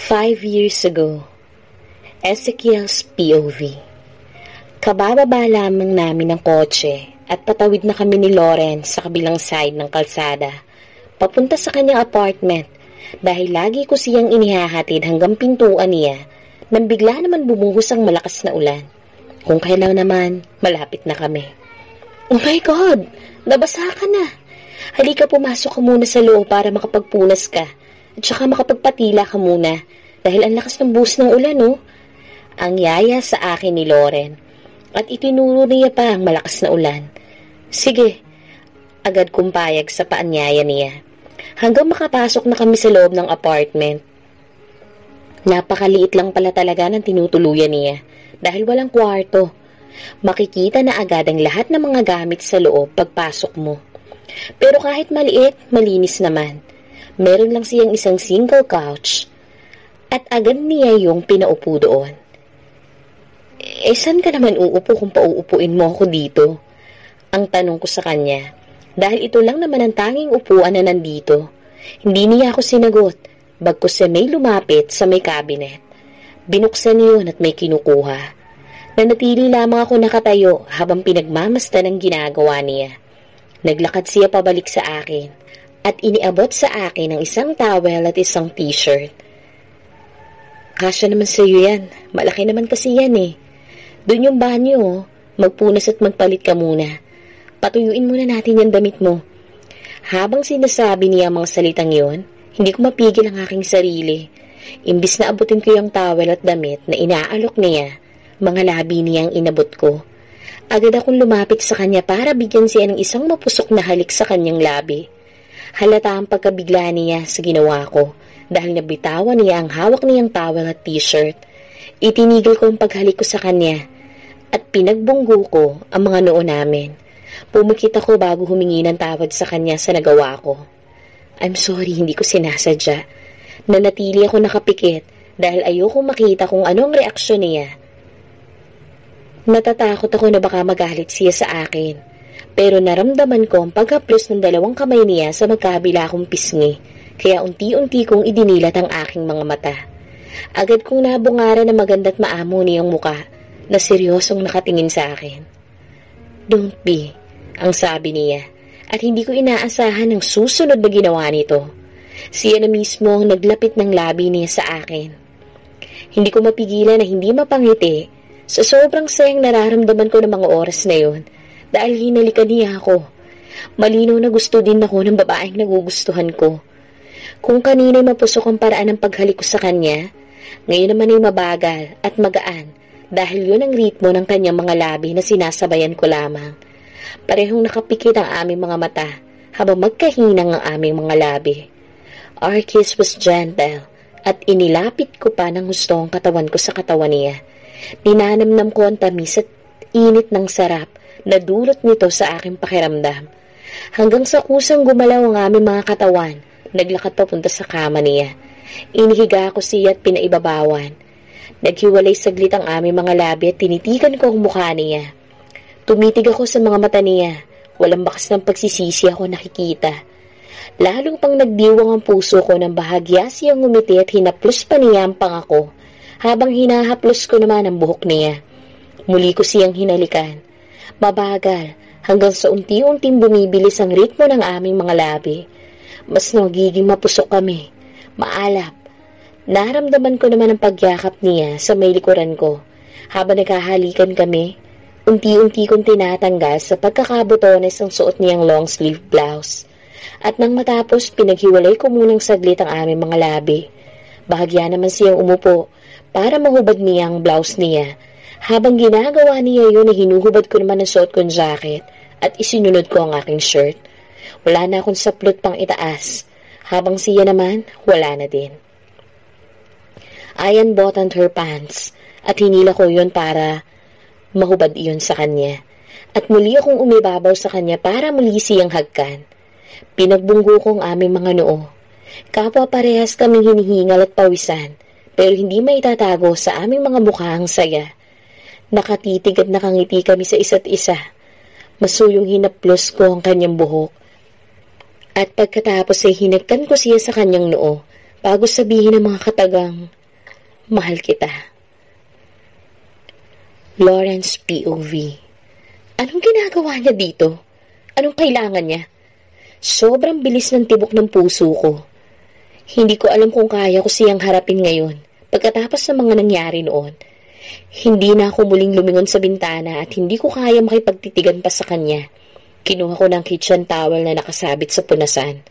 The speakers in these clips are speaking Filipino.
5 years ago, Ezekiel's POV. Kabababa lamang namin ng kotse at patawid na kami ni Lauren sa kabilang side ng kalsada, papunta sa kanyang apartment dahil lagi ko siyang inihahatid hanggang pintuan niya nang bigla naman bumuhos ang malakas na ulan. Kung kailan naman, malapit na kami. Oh my God! Nabasa ka na! Halika, pumasok ka muna sa loob para makapagpunas ka. At saka makapagpatila ka muna dahil ang lakas ng buhos ng ulan, oh. Ang yaya sa akin ni Lauren at itinuro niya pa ang malakas na ulan. Sige, agad kumpayag sa paanyaya niya. Hanggang makapasok na kami sa loob ng apartment. Napakaliit lang pala talaga ng tinutuluyan niya dahil walang kwarto. Makikita na agad ang lahat ng mga gamit sa loob pagpasok mo. Pero kahit maliit, malinis naman. Meron lang siyang isang single couch at agad niya yung pinaupo doon. Saan ka naman uupo kung pauupuin mo ako dito? Ang tanong ko sa kanya, dahil ito lang naman ang tanging upuan na nandito. Hindi niya ako sinagot, bagkus may lumapit sa may cabinet. Binuksan yun at may kinukuha. Nanatili lamang ako nakatayo habang pinagmamasdan ang ginagawa niya. Naglakad siya pabalik sa akin at iniabot sa akin ang isang towel at isang t-shirt. Kasya naman sa iyo yan. Malaki naman kasi yan eh. Doon yung banyo, oh. Magpunas at magpalit ka muna. Patuyuin muna natin yung damit mo. Habang sinasabi niya ang mga salitang yon, hindi ko mapigil ang aking sarili. Imbis na abutin ko yung towel at damit na inaalok niya, mga labi niyang inabot ko. Agad akong lumapit sa kanya para bigyan siya ng isang mapusok na halik sa kanyang labi. Halata ang pagkabigla niya sa ginawa ko dahil nabitawan niya ang hawak niyang towel at t-shirt. Itinigil ko ang paghalik ko sa kanya at pinagbunggo ko ang mga noo namin. Pumikit ako bago humingi ng tawad sa kanya sa nagawa ko. I'm sorry, hindi ko sinasadya. Nanatili ako nakapikit dahil ayoko makita kung anong reaksyon niya. Natatakot ako na baka magalit siya sa akin. Pero naramdaman ko ang paghaplos ng dalawang kamay niya sa magkabila kong pisngi, kaya unti-unti kong idinilat ang aking mga mata. Agad kong nabungaran na maganda't maamo niyang muka na seryosong nakatingin sa akin. Don't be, ang sabi niya, at hindi ko inaasahan ang susunod na ginawa nito. Siya na mismo ang naglapit ng labi niya sa akin. Hindi ko mapigilan na hindi mapangiti sa sobrang sayang nararamdaman ko ng mga oras na yon. Dahil hinalikan niya ako. Malinaw na gusto din ako ng babaeng nagugustuhan ko. Kung kanina'y mapusok ang paraan ng paghalik ko sa kanya, ngayon naman ay mabagal at magaan dahil yun ang ritmo ng kanyang mga labi na sinasabayan ko lamang. Parehong nakapikit ang aming mga mata habang magkahinang ang aming mga labi. Our kiss was gentle at inilapit ko pa ng gusto ang katawan ko sa katawan niya. Ninanamnam ko ang tamis at init ng sarap na dulot nito sa aking pakiramdam. Hanggang sa kusang gumalaw ang aming mga katawan, naglakad papunta sa kama niya. Inihiga ko siya at pinaibabawan. Naghiwalay saglit ang aming mga labi at tinitigan ko ang mukha niya. Tumitig ako sa mga mata niya. Walang bakas ng pagsisisi ako nakikita. Lalong pang nagdiwang ang puso ko ng bahagya siyang ngumiti at hinaplos pa niya ang pangako, habang hinahaplos ko naman ang buhok niya. Muli ko siyang hinalikan. Mabagal, hanggang sa unti-unting bumibilis ang ritmo ng aming mga labi. Mas nagiging mapusok kami, maalap. Naramdaman ko naman ang pagyakap niya sa may likuran ko. Habang nagkahalikan kami, unti-unti kong tinatanggal sa pagkakabotones ang suot niyang long sleeve blouse. At nang matapos, pinaghiwalay ko munang saglit ang aming mga labi. Bahagya naman siyang umupo para mahubad niya ang blouse niya. Habang ginagawa niya yun, hinuhubad ko naman ang suot kong jacket at isinunod ko ang aking shirt. Wala na akong saplot pang itaas, habang siya naman, wala na din. I unbuttoned her pants at hinila ko yun para mahubad iyon sa kanya. At muli akong umibabaw sa kanya para muli siyang hagkan. Pinagbunggo ko ang aming mga noo. Kapwa parehas kaming hinihingal at pawisan, pero hindi maitatago sa aming mga mukha ang saya. Nakatitig at nakangiti kami sa isa't isa. Masuyong hinaplos ko ang kanyang buhok. At pagkatapos ay hinagkan ko siya sa kanyang noo bago sabihin ng mga katagang, mahal kita. Lawrence POV. Anong ginagawa niya dito? Anong kailangan niya? Sobrang bilis ng tibok ng puso ko. Hindi ko alam kung kaya ko siyang harapin ngayon. Pagkatapos ng mga nangyari noon, hindi na ako muling lumingon sa bintana at hindi ko kaya makipagtitigan pa sa kanya. Kinuha ko ng kitchen towel na nakasabit sa punasan.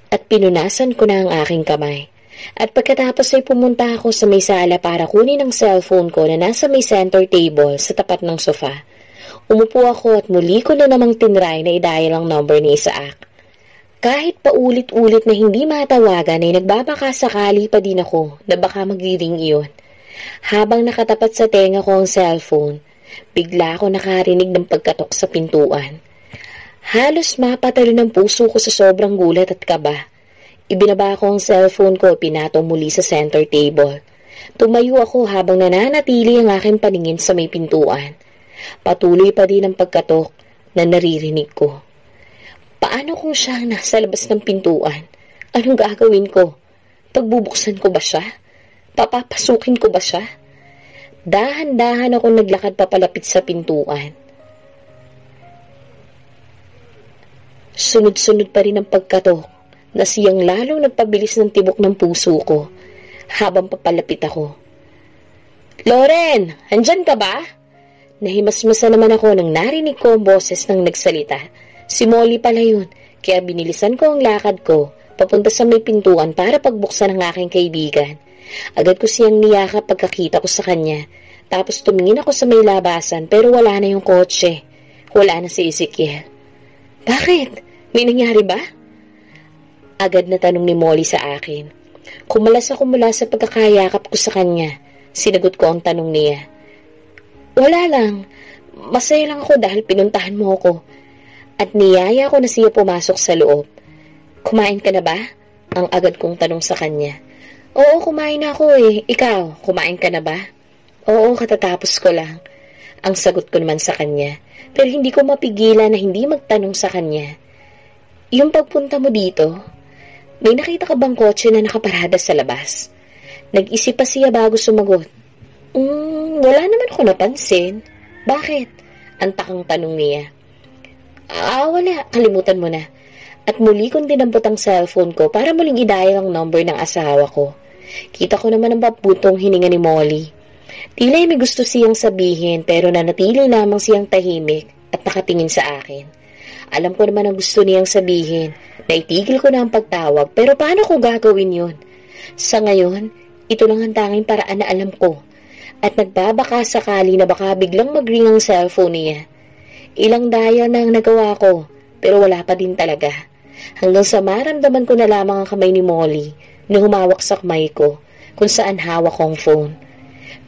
At pinunasan ko na ang aking kamay. At pagkatapos ay pumunta ako sa may sala para kunin ang cellphone ko na nasa may center table sa tapat ng sofa. Umupo ako at muli ko na namang tinry na i-dial ang number ni Isaac. Kahit paulit-ulit na hindi matawagan ay nagbabaka sakali pa din ako na baka magri-ring iyon. Habang nakatapat sa tenga ko ang cellphone, bigla ako nakarinig ng pagkatok sa pintuan. Halos mapatalo ng puso ko sa sobrang gulat at kaba. Ibinaba ko ang cellphone ko at pinatong muli sa center table. Tumayo ako habang nananatili ang aking paningin sa may pintuan. Patuloy pa din ang pagkatok na naririnig ko. Paano kung siya ang nasa labas ng pintuan? Anong gagawin ko? Pagbubuksan ko ba siya? Papapasukin ko ba siya? Dahan-dahan ako naglakad papalapit sa pintuan. Sunod-sunod pa rin ang pagkatok na siyang lalong nagpabilis ng tibok ng puso ko habang papalapit ako. Loren! Andyan ka ba? Nahimasmasa naman ako nang narinig ko ang boses ng nagsalita. Si Molly pala yun, kaya binilisan ko ang lakad ko papunta sa may pintuan para pagbuksan ang aking kaibigan. Agad ko siyang niyakap pagkakita ko sa kanya. Tapos tumingin ako sa may labasan pero wala na yung kotse. Wala na si Ezekiel. Bakit? May nangyari ba? Agad na tanong ni Molly sa akin. Kumalas ako mula sa pagkakayakap ko sa kanya. Sinagot ko ang tanong niya. Wala lang. Masaya lang ako dahil pinuntahan mo ako. At niyaya ko na siya pumasok sa loob. Kumain ka na ba? Ang agad kong tanong sa kanya. Oo, kumain na ako eh. Ikaw, kumain ka na ba? Oo, katatapos ko lang. Ang sagot ko naman sa kanya. Pero hindi ko mapigilan na hindi magtanong sa kanya. Yung pagpunta mo dito, may nakita ka bang kotse na nakaparada sa labas? Nag-isip pa siya bago sumagot. Wala naman ako napansin. Bakit? Ang takang tanong niya. Wala. Kalimutan mo na. At muli kong dinampot ang cellphone ko para muling i-dial ang number ng asawa ko. Kita ko naman ang maputong hininga ni Molly. Tila may gusto siyang sabihin pero nanatili lamang siyang tahimik at nakatingin sa akin. Alam ko naman ang gusto niyang sabihin. Naitigil ko na ang pagtawag pero paano ko gagawin yun? Sa ngayon, ito lang ang tanging paraan na alam ko. At nagbabaka sakali na baka biglang mag-ring ang cellphone niya. Ilang dial na ang nagawa ko, pero wala pa din talaga. Hanggang sa maramdaman ko na lamang ang kamay ni Molly na humawak sa kamay ko kung saan hawak kong phone.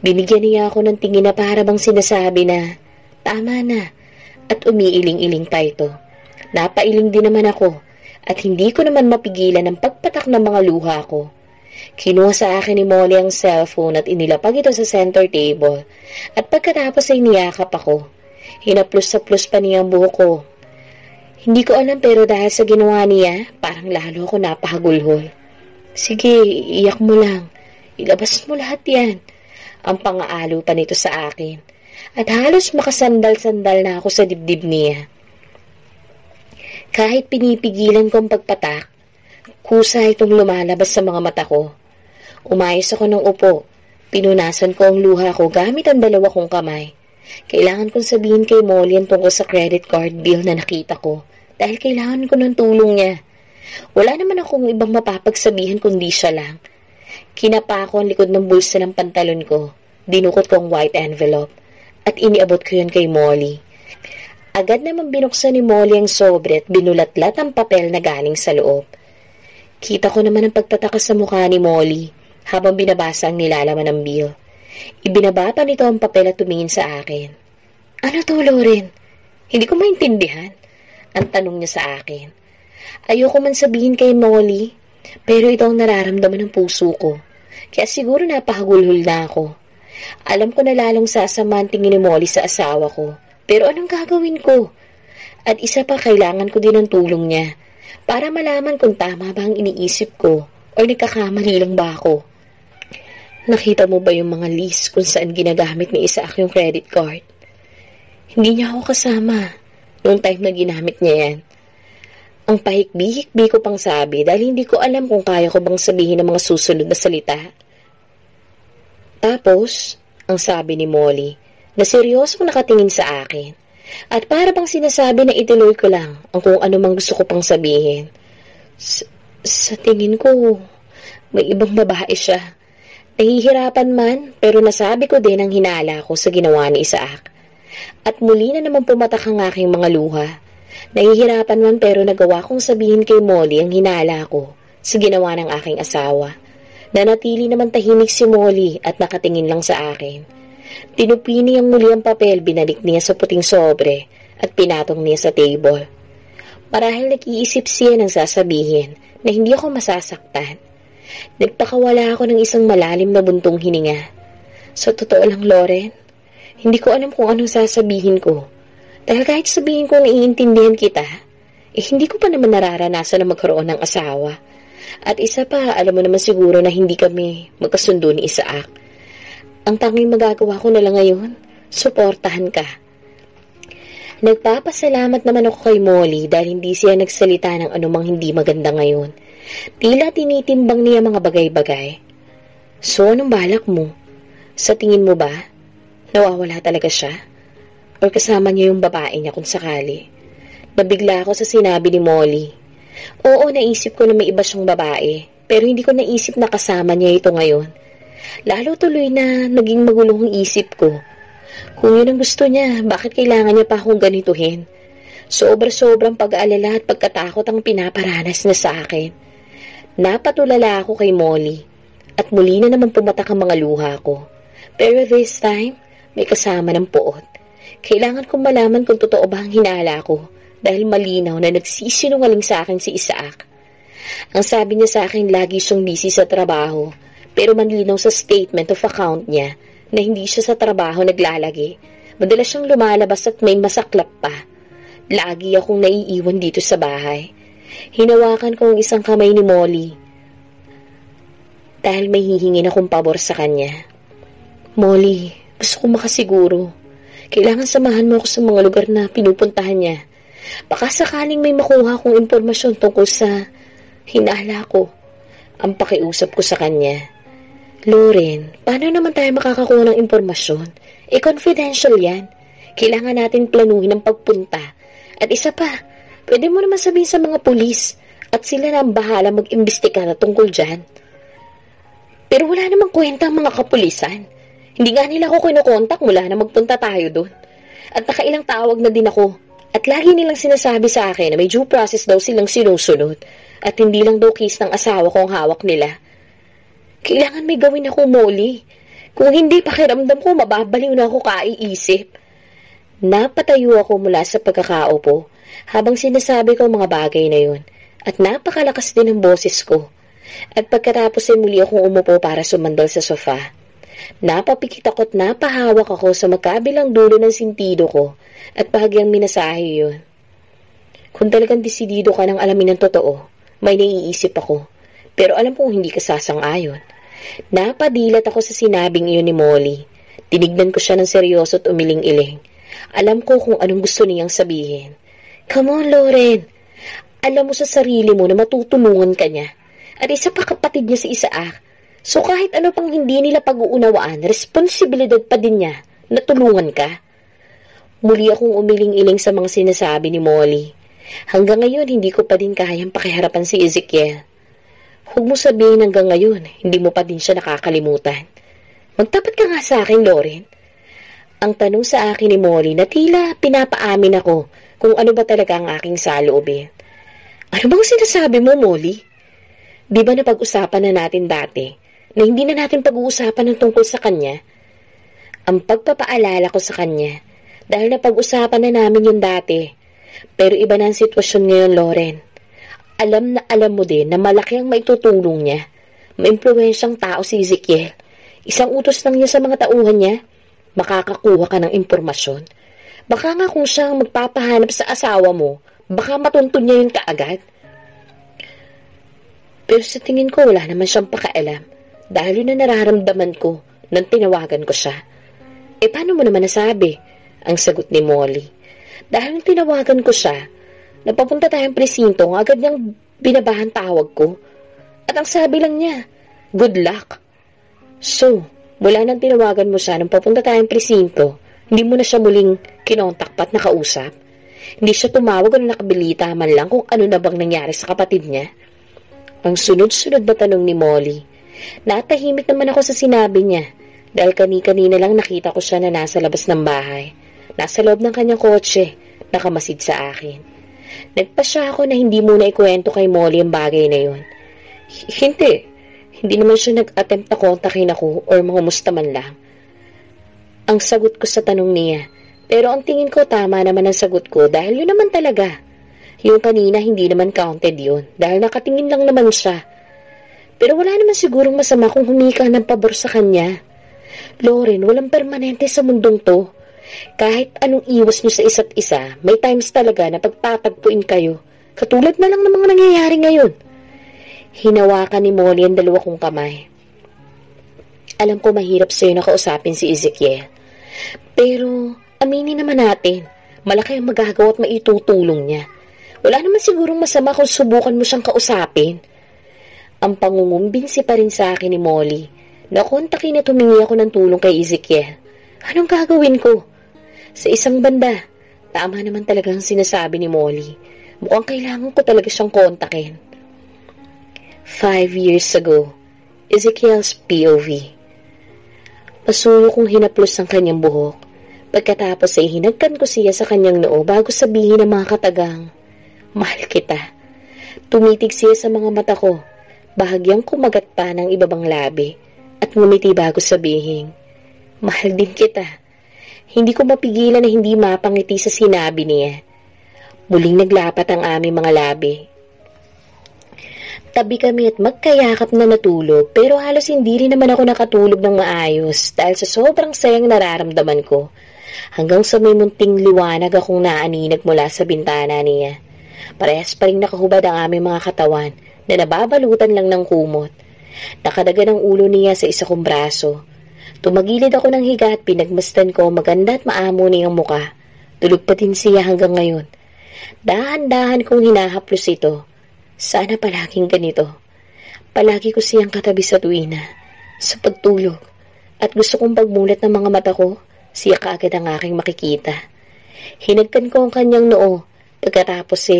Binigyan niya ako ng tingin na para bang sinasabi na, tama na, at umiiling-iling pa ito. Napailing din naman ako at hindi ko naman mapigilan ang pagpatak ng mga luha ko. Kinuha sa akin ni Molly ang cellphone at inilapag ito sa center table. At pagkatapos ay niyakap ako. Hinaplos-saplos pa niya ang buhok ko. Hindi ko alam pero dahil sa ginawa niya, parang lalo ako napahagulhol. Sige, iyak mo lang. Ilabas mo lahat yan. Ang pangaalo pa nito sa akin. At halos makasandal-sandal na ako sa dibdib niya. Kahit pinipigilan kong pagpatak, kusa itong lumalabas sa mga mata ko. Umayos ako ng upo. Pinunasan ko ang luha ko gamit ang dalawa kong kamay. Kailangan kong sabihin kay Molly ang tungkol sa credit card bill na nakita ko dahil kailangan ko ng tulong niya. Wala naman akong ibang mapapagsabihan kundi siya lang. Kinapa ko ang likod ng bulsa ng pantalon ko. Dinukot ko ang white envelope at iniabot ko yun kay Molly. Agad naman binuksan ni Molly ang sobre at binulatlat ang papel na galing sa loob. Kita ko naman ang pagtataka sa mukha ni Molly habang binabasa ang nilalaman ng bill. Ibinaba pa nito ang papel at tumingin sa akin. Ano to, Loren? Hindi ko maintindihan. Ang tanong niya sa akin. Ayoko man sabihin kay Molly, pero ito ang nararamdaman ng puso ko. Kaya siguro napahagulhol na ako. Alam ko na lalong sasama ang tingin ni Molly sa asawa ko. Pero anong gagawin ko? At isa pa, kailangan ko din ng tulong niya para malaman kung tama ba ang iniisip ko o O nagkakamali lang ba ako? Nakita mo ba yung mga list kung saan ginagamit ni Isaac yung credit card? Hindi niya ako kasama noong time na ginamit niya yan. Ang pahikbi-hikbi ko pang sabi dahil hindi ko alam kung kaya ko bang sabihin ang mga susunod na salita. Tapos, ang sabi ni Molly na seryosong nakatingin sa akin at para bang sinasabi na ituloy ko lang ang kung ano mang gusto ko pang sabihin. Sa tingin ko, may ibang babae siya. Nahihirapan man pero nasabi ko din ang hinala ko sa ginawa ni Isaac. At muli na naman pumatak ang aking mga luha. Nahihirapan man pero nagawa kong sabihin kay Molly ang hinala ko sa ginawa ng aking asawa. Nanatili naman tahimik si Molly at nakatingin lang sa akin. Tinupi niya muli ang papel, binalik niya sa puting sobre at pinatong niya sa table. Marahil nag-iisip siya ng sasabihin na hindi ako masasaktan. Nagpakawala ako ng isang malalim na buntong hininga. Sa totoo lang, Loren, hindi ko alam kung anong sasabihin ko. Dahil kahit sabihin ko naiintindihan kita, hindi ko pa naman nararanasan na magkaroon ng asawa. At isa pa, alam mo naman siguro na hindi kami magkasundo ni Isaac. Ang tanging magagawa ko na lang ngayon, suportahan ka. Nagpapasalamat naman ako kay Molly dahil hindi siya nagsalita ng anumang hindi maganda ngayon. Tila tinitimbang niya mga bagay-bagay. So, anong balak mo? Sa tingin mo ba, nawawala talaga siya? O kasama niya yung babae niya kung sakali? Nabigla ako sa sinabi ni Molly. Oo, naisip ko na may iba siyang babae, pero hindi ko naisip na kasama niya ito ngayon. Lalo tuloy na naging magulong ang isip ko. Kung yun ang gusto niya, bakit kailangan niya pa akong ganituhin? Sobra-sobrang pag-aalala at pagkatakot ang pinaparanas niya sa akin. Napatulala ako kay Molly at muli na naman pumatak ang mga luha ko. Pero this time, may kasama ng puot. Kailangan kong malaman kung totoo ba ang hinala ko dahil malinaw na nagsisinungaling sa akin si Isaac. Ang sabi niya sa akin lagi siyang busy sa trabaho pero malinaw sa statement of account niya na hindi siya sa trabaho naglalagi. Madalas siyang lumalabas at may masaklap pa. Lagi akong naiiwan dito sa bahay. Hinawakan ko ang isang kamay ni Molly dahil may hihingin akong pabor sa kanya. Molly, gusto kong makasiguro. Kailangan samahan mo ako sa mga lugar na pinupuntahan niya. Baka sakaling may makuha akong impormasyon tungkol sa hinala ko. Ang pakiusap ko sa kanya. Loren, paano naman tayo makakakuha ng impormasyon? Confidential yan. Kailangan natin planuhin ang pagpunta. At isa pa, pwede mo naman sabihin sa mga pulis at sila na ang bahala mag-imbestiga na tungkol dyan. Pero wala namang kwenta ang mga kapulisan. Hindi nga nila ako kinukontak mula na magpunta tayo doon. At nakailang tawag na din ako. At lagi nilang sinasabi sa akin na may due process daw silang sinusunod. At hindi lang daw case ng asawa ko ang hawak nila. Kailangan may gawin ako, Molly. Kung hindi, pakiramdam ko mababaliw na ako kaiisip. Napatayo ako mula sa pagkakaupo habang sinasabi ko ang mga bagay na yun. At napakalakas din ang boses ko. At pagkatapos ay muli akong umupo para sumandal sa sofa. Napapikit ako at napahawak ako sa magkabilang dulo ng sintido ko at bahagyang minasahe yun. Kung talagang desidido ka ng alamin ng totoo, may naiisip ako. Pero alam kong hindi ka sasang-ayon. Napadilat ako sa sinabing iyon ni Molly. Tinignan ko siya ng seryoso at umiling-iling. Alam ko kung anong gusto niyang sabihin. Come on, Loren. Alam mo sa sarili mo na matutulungan ka niya. At isa pa kapatid niya si Isaac. So kahit ano pang hindi nila pag-uunawaan, responsibilidad pa din niya na tulungan ka. Muli akong umiling-iling sa mga sinasabi ni Molly. Hanggang ngayon, hindi ko pa din kayang pakiharapan si Ezekiel. Huwag mo sabihin hanggang ngayon, hindi mo pa din siya nakakalimutan. Magtapat ka nga sa akin, Loren. Ang tanong sa akin ni Molly na tila pinapaamin ako kung ano ba talaga ang aking saloobin. Ano bang sinasabi mo, Molly? Di ba napag-usapan na natin dati na hindi na natin pag-uusapan ng tungkol sa kanya? Ang pagpapaalala ko sa kanya dahil napag-usapan na namin yun dati. Pero iba na ang sitwasyon ngayon, Loren. Alam na alam mo din na malaki ang maitutulong niya. Maimpluwensyang tao si Ezekiel. Isang utos lang niya sa mga tauhan niya, makakakuha ka ng impormasyon. Baka nga kung siya ang magpapahanap sa asawa mo, baka matuntun niya yun kaagad. Pero sa tingin ko wala naman siyang pakialam dahil yun na nararamdaman ko nang tinawagan ko siya. Paano mo naman nasabi? Ang sagot ni Molly. Dahil nung tinawagan ko siya, napapunta tayong presinto, agad niyang binabahan tawag ko. At ang sabi lang niya, good luck. So, mula nang tinawagan mo siya nung papunta tayong presinto, hindi mo na siya muling kinontak pat nakausap? Hindi siya tumawag o nakabilita man lang kung ano na bang nangyari sa kapatid niya? Ang sunod-sunod na tanong ni Molly. Natahimik naman ako sa sinabi niya dahil kani-kanina lang nakita ko siya na nasa labas ng bahay. Nasa loob ng kanyang kotse, nakamasid sa akin. Nagpasya ako na hindi muna ikwento kay Molly ang bagay na yun. Hindi naman siya nag-attempt na kontakin ako or mangumusta man lang. Ang sagot ko sa tanong niya, pero ang tingin ko tama naman ang sagot ko dahil yun naman talaga. Yung kanina hindi naman counted yun dahil nakatingin lang naman siya. Pero wala naman sigurong masama kung humika ng pabor sa kanya. Lauren, walang permanente sa mundong to. Kahit anong iwas nyo sa isa't isa, may times talaga na pagtatagpuin kayo. Katulad na lang ng mga nangyayari ngayon. Hinawakan ni Molly ang dalawa kong kamay. Alam ko mahirap sa'yo na kausapin si Ezekiel. Pero aminin naman natin, malaki ang magagawa at maitutulong niya. Wala naman sigurong masama kung subukan mo siyang kausapin. Ang pangungumbinsi pa rin sa akin ni Molly. Nakontakin at humingi ako ng tulong kay Ezekiel. Anong gagawin ko? Sa isang banda, tama naman talaga ang sinasabi ni Molly. Mukhang kailangan ko talaga siyang kontakin. 5 years ago, Ezekiel's POV. Pasuyo kong hinaplos ang kanyang buhok. Pagkatapos ay hinagkan ko siya sa kanyang noo bago sabihin ng mga katagang, mahal kita. Tumitig siya sa mga mata ko. Bahagyang kumagat pa ng ibabang labi at ngumiti bago sabihin, mahal din kita. Hindi ko mapigilan na hindi mapangiti sa sinabi niya. Muling naglapat ang aming mga labi. Tabi kami at magkayakap na natulog pero halos hindi rin naman ako nakatulog ng maayos dahil sa sobrang sayang nararamdaman ko. Hanggang sa may munting liwanag akong naaninag mula sa bintana niya. Parehas pa rin nakahubad ang aming mga katawan na nababalutan lang ng kumot. Nakadaga ng ulo niya sa isa kong braso. Tumagilid ako ng higa at pinagmasdan ko maganda at maamo niyang muka. Tulog pa din siya hanggang ngayon. Dahan-dahan kong hinahaplos ito. Sana palaging ganito. Palagi ko siyang katabi sa tuwina, sa pagtulog. At gusto kong pagmulat ng mga mata ko, siya kaagad ang aking makikita. Hinagkan ko ang kanyang noo, pagkatapos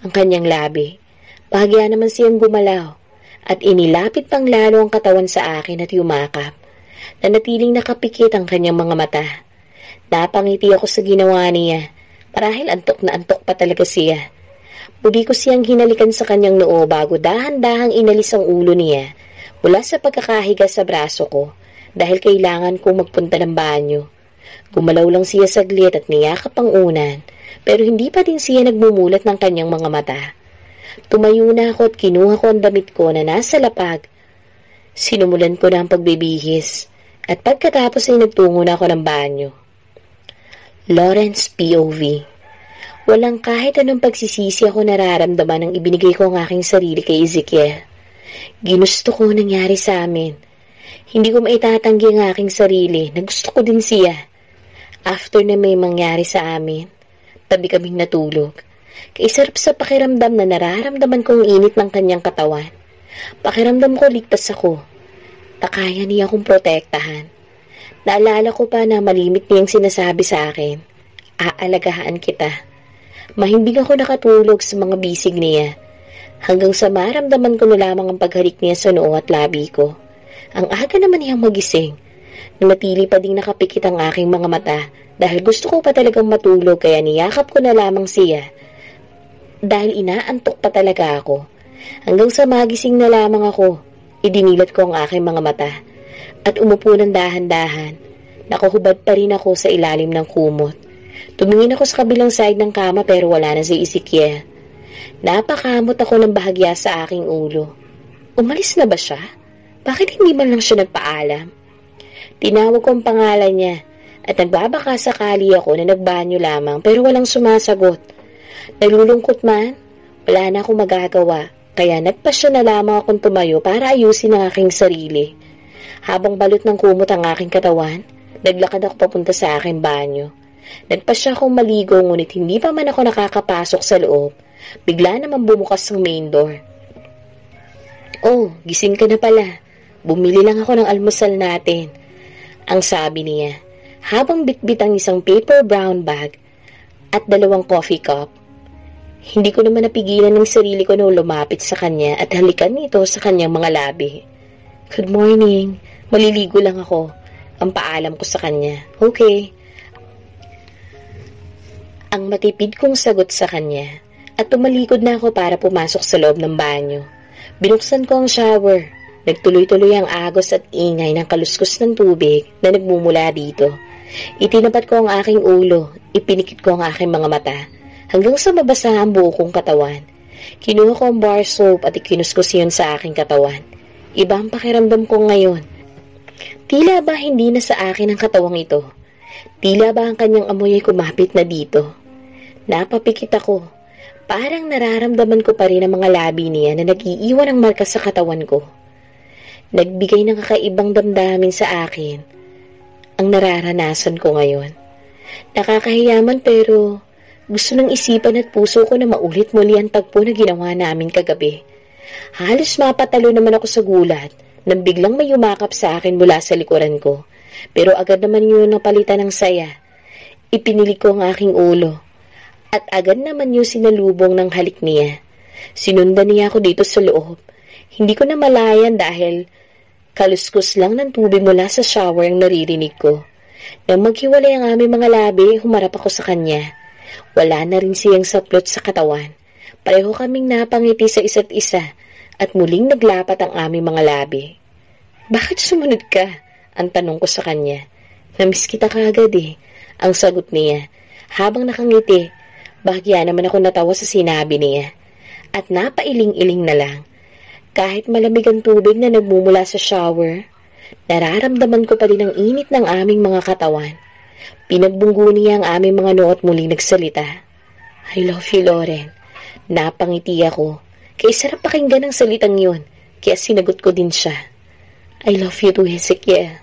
ang kanyang labi. Bahagya naman siyang gumalaw at inilapit pang lalo ang katawan sa akin at yumakap. Nanatiling nakapikit ang kanyang mga mata. Napangiti ako sa ginawa niya. Marahil antok na antok pa talaga siya. Muli ko siyang hinalikan sa kanyang noo bago dahan-dahang inalis ang ulo niya mula sa pagkakahiga sa braso ko dahil kailangan kong magpunta ng banyo. Gumalaw lang siya saglit at niyakap ang unan pero hindi pa din siya nagmumulat ng kanyang mga mata. Tumayo na ako at kinuha ko ang damit ko na nasa lapag. Sinumulan ko na ang pagbibihis at pagkatapos ay nagtungo na ako ng banyo. Lawrence POV. Walang kahit anong pagsisisi ako nararamdaman nang ibinigay ko ang aking sarili kay Ezekiel. Ginusto ko nangyari sa amin. Hindi ko maitatanggi ang aking sarili na gusto ko din siya. After na may mangyari sa amin, tabi kaming natulog. Kaisarap sa pakiramdam na nararamdaman kong init ng kanyang katawan. Pakiramdam ko ligtas ako. Nakaya niya akong protektahan. Naalala ko pa na malimit niyang sinasabi sa akin, aalagaan kita. Mahimbing ako nakatulog sa mga bisig niya. Hanggang sa maramdaman ko na lamang ang paghalik niya sa noo at labi ko. Ang aga naman niyang magising. Nanatili pa ding nakapikit ang aking mga mata dahil gusto ko pa talagang matulog kaya niyakap ko na lamang siya. Dahil inaantok pa talaga ako. Hanggang sa magising na lamang ako, idinilat ko ang aking mga mata at umupo ng dahan-dahan. Nakahubad pa rin ako sa ilalim ng kumot. Tumingin ako sa kabilang side ng kama pero wala na si Ezekiel. Napakamot ako ng bahagya sa aking ulo. Umalis na ba siya? Bakit hindi man lang siya nagpaalam? Tinawag ko ang pangalan niya at nagbabaka sakali ako na nagbanyo lamang pero walang sumasagot. Nalulungkot man, wala na akong magagawa Kaya nagpasya na lamang akong tumayo para ayusin ang aking sarili. Habang balot ng kumot ang aking katawan, naglakad ako papunta sa aking banyo. Nagpasya akong maligo ngunit hindi pa man ako nakakapasok sa loob. Bigla naman bumukas ang main door. "Oh, gising ka na pala. Bumili lang ako ng almusal natin," ang sabi niya, habang bitbit ang isang paper brown bag at 2 coffee cup. Hindi ko naman napigilan ng sarili ko na lumapit sa kanya at halikan nito sa kanyang mga labi. "Good morning. Maliligo lang ako," ang paalam ko sa kanya. "Okay." Ang matipid kong sagot sa kanya at tumalikod na ako para pumasok sa loob ng banyo. Binuksan ko ang shower. Nagtuloy-tuloy ang agos at ingay ng kaluskos ng tubig na nagmumula dito. Itinapat ko ang aking ulo, ipinikit ko ang aking mga mata, hanggang sa mabasa ang buo kong katawan. Kinuha ko ang bar soap at ikinuskos yun sa aking katawan. Iba ang pakiramdam ko ngayon. Tila ba hindi na sa akin ang katawang ito? Tila ba ang kanyang amoy ay kumapit na dito? Napapikit ako. Parang nararamdaman ko pa rin ang mga labi niya na nag-iiwan ng marka sa katawan ko. Nagbigay ng kakaibang damdamin sa akin ang nararanasan ko ngayon. Nakakahiyaman pero gusto ng isipan at puso ko na maulit muli ang tagpo na ginawa namin kagabi. Halos mapatalo naman ako sa gulat nang biglang may yumakap sa akin mula sa likuran ko. Pero agad naman yun napalitan ng saya. Ipinili ko ang aking ulo at agad naman yung sinalubong ng halik niya. Sinundan niya ako dito sa loob. Hindi ko na malayan dahil kaluskos lang ng tubig mula sa shower ang naririnig ko. Nang maghiwalay ang aming mga labi, humarap ako sa kanya. Wala na rin siyang saplot sa katawan. Pareho kaming napangiti sa isa't isa at muling naglapat ang aming mga labi. "Bakit sumunod ka?" ang tanong ko sa kanya. "Namiss kita kaagad eh," ang sagot niya. Habang nakangiti, bahagya naman ako natawa sa sinabi niya. At napailing-iling na lang. Kahit malamig ang tubig na nagmumula sa shower, nararamdaman ko pa rin ang init ng aming mga katawan. Pinagbunggo niya ang aming mga noo at muling nagsalita. "I love you, Lauren." Napangiti ako. Kaya sarap pakinggan ang salitang yun, kaya sinagot ko din siya. "I love you too, Hezekiel."